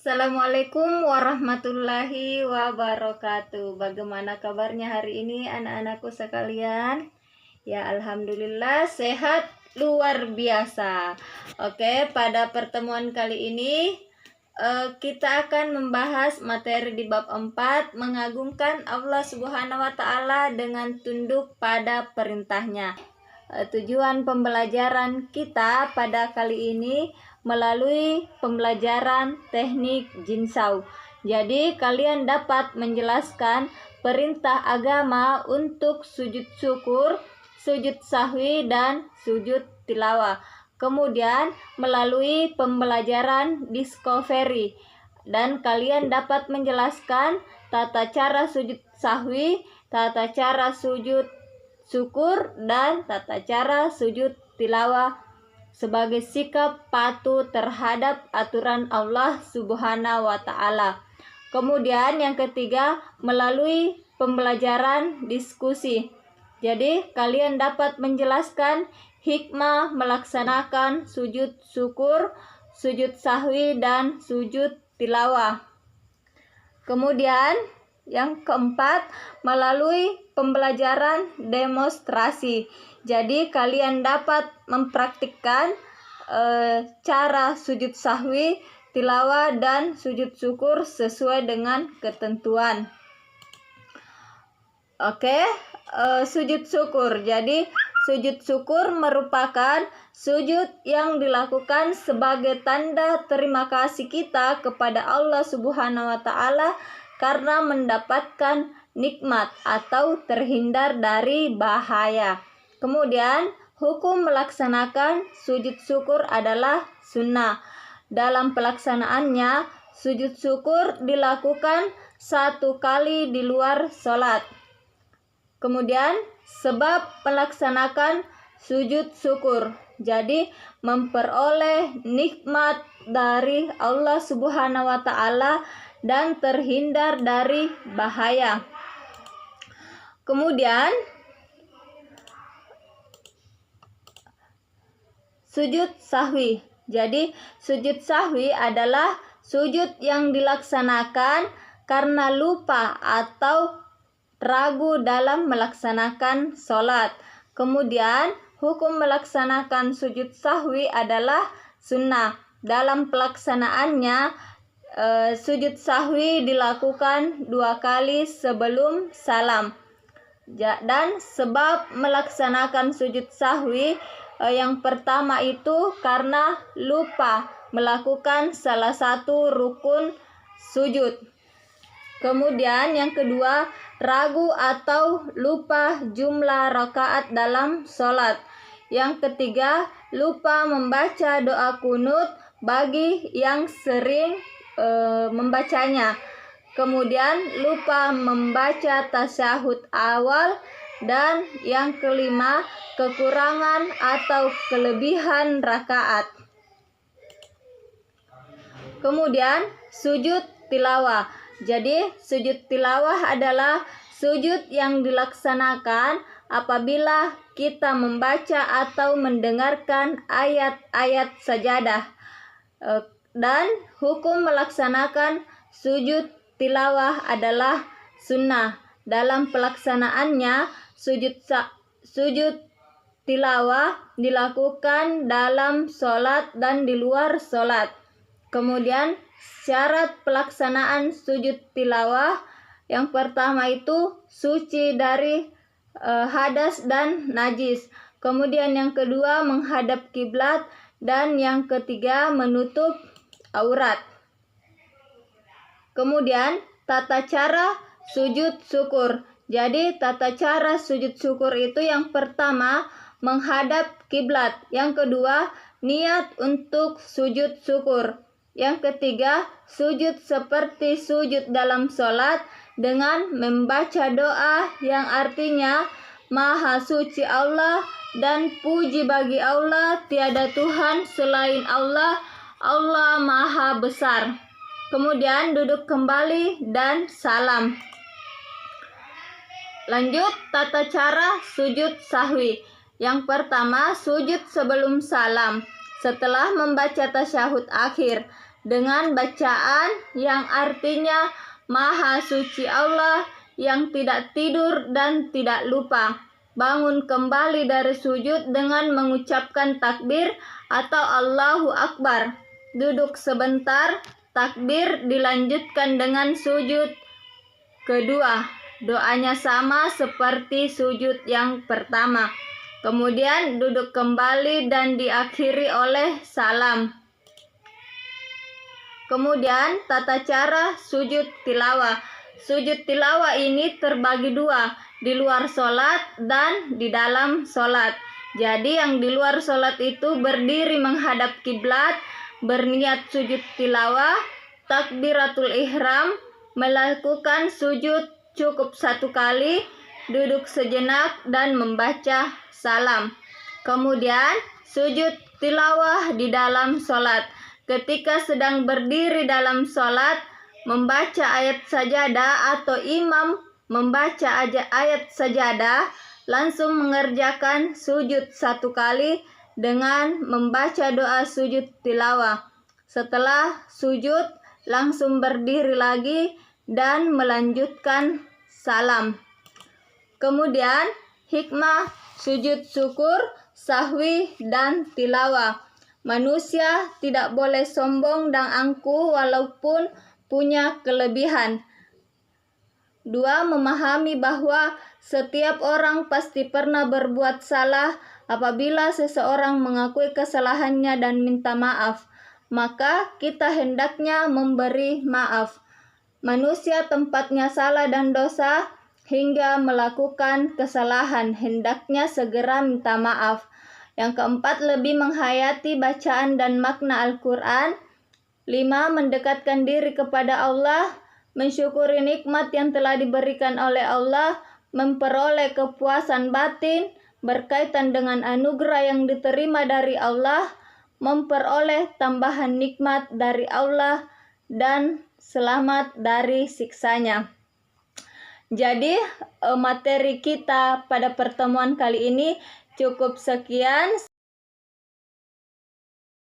Assalamualaikum warahmatullahi wabarakatuh. Bagaimana kabarnya hari ini anak-anakku sekalian? Ya, alhamdulillah sehat luar biasa. Oke, pada pertemuan kali ini kita akan membahas materi di bab 4, mengagungkan Allah Subhanahu wa taala dengan tunduk pada perintahnya. Tujuan pembelajaran kita pada kali ini melalui pembelajaran teknik jinsau. Jadi kalian dapat menjelaskan perintah agama untuk sujud syukur, sujud sahwi, dan sujud tilawah. Kemudian melalui pembelajaran discovery, dan kalian dapat menjelaskan tata cara sujud sahwi, tata cara sujud syukur, dan tata cara sujud tilawah sebagai sikap patuh terhadap aturan Allah Subhanahu wa taala. Kemudian yang ketiga, melalui pembelajaran diskusi. Jadi kalian dapat menjelaskan hikmah melaksanakan sujud syukur, sujud sahwi, dan sujud tilawah. Kemudian yang keempat, melalui pembelajaran demonstrasi. Jadi kalian dapat mempraktikkan cara sujud sahwi, tilawah, dan sujud syukur sesuai dengan ketentuan. Oke, sujud syukur. Jadi sujud syukur merupakan sujud yang dilakukan sebagai tanda terima kasih kita kepada Allah Subhanahu wa taala karena mendapatkan nikmat atau terhindar dari bahaya. Kemudian, hukum melaksanakan sujud syukur adalah sunnah. Dalam pelaksanaannya, sujud syukur dilakukan 1 kali di luar sholat. Kemudian, sebab melaksanakan sujud syukur, jadi memperoleh nikmat dari Allah Subhanahu wa taala dan terhindar dari bahaya. Kemudian sujud sahwi. Jadi sujud sahwi adalah sujud yang dilaksanakan karena lupa atau ragu dalam melaksanakan sholat. Kemudian hukum melaksanakan sujud sahwi adalah sunnah. Dalam pelaksanaannya, sujud sahwi dilakukan 2 kali sebelum salam. Dan sebab melaksanakan sujud sahwi, yang pertama itu karena lupa melakukan salah satu rukun sujud. Kemudian yang kedua, ragu atau lupa jumlah rakaat dalam sholat. Yang ketiga, lupa membaca doa kunut bagi yang sering membacanya. Kemudian lupa membaca tasyahud awal. Dan yang kelima, kekurangan atau kelebihan rakaat. Kemudian sujud tilawah. Jadi sujud tilawah adalah sujud yang dilaksanakan apabila kita membaca atau mendengarkan ayat-ayat sajadah. Dan hukum melaksanakan sujud tilawah adalah sunnah. Dalam pelaksanaannya, sujud tilawah dilakukan dalam sholat dan di luar sholat. Kemudian syarat pelaksanaan sujud tilawah, yang pertama itu suci dari hadas dan najis. Kemudian yang kedua menghadap kiblat, dan yang ketiga menutup aurat. Kemudian tata cara sujud syukur. Jadi tata cara sujud syukur itu yang pertama menghadap kiblat, yang kedua niat untuk sujud syukur, yang ketiga sujud seperti sujud dalam sholat dengan membaca doa yang artinya Maha suci Allah dan puji bagi Allah, tiada Tuhan selain Allah, Allah Maha besar. Kemudian duduk kembali dan salam. Lanjut tata cara sujud sahwi. Yang pertama, sujud sebelum salam setelah membaca tasyahud akhir. dengan bacaan yang artinya Maha Suci Allah yang tidak tidur dan tidak lupa. Bangun kembali dari sujud dengan mengucapkan takbir atau Allahu Akbar. Duduk sebentar, takbir dilanjutkan dengan sujud kedua. Doanya sama seperti sujud yang pertama. Kemudian duduk kembali dan diakhiri oleh salam. Kemudian tata cara sujud tilawah. Sujud tilawah ini terbagi dua, di luar sholat dan di dalam sholat. Jadi yang di luar sholat itu berdiri menghadap kiblat, berniat sujud tilawah, takbiratul ihram, melakukan sujud cukup 1 kali, duduk sejenak dan membaca salam. Kemudian sujud tilawah di dalam sholat. Ketika sedang berdiri dalam sholat, membaca ayat sajadah atau imam membaca ayat sajadah, langsung mengerjakan sujud 1 kali dengan membaca doa sujud tilawah. Setelah sujud, langsung berdiri lagi dan melanjutkan salam. Kemudian hikmah sujud syukur, sahwi, dan tilawah. Manusia tidak boleh sombong dan angkuh walaupun punya kelebihan. 2. Memahami bahwa setiap orang pasti pernah berbuat salah. Apabila seseorang mengakui kesalahannya dan minta maaf, maka kita hendaknya memberi maaf. Manusia tempatnya salah dan dosa hingga melakukan kesalahan, hendaknya segera minta maaf. Yang keempat, lebih menghayati bacaan dan makna Al-Quran. 5. Mendekatkan diri kepada Allah, mensyukuri nikmat yang telah diberikan oleh Allah, memperoleh kepuasan batin berkaitan dengan anugerah yang diterima dari Allah, memperoleh tambahan nikmat dari Allah, dan selamat dari siksanya. Jadi materi kita pada pertemuan kali ini cukup sekian.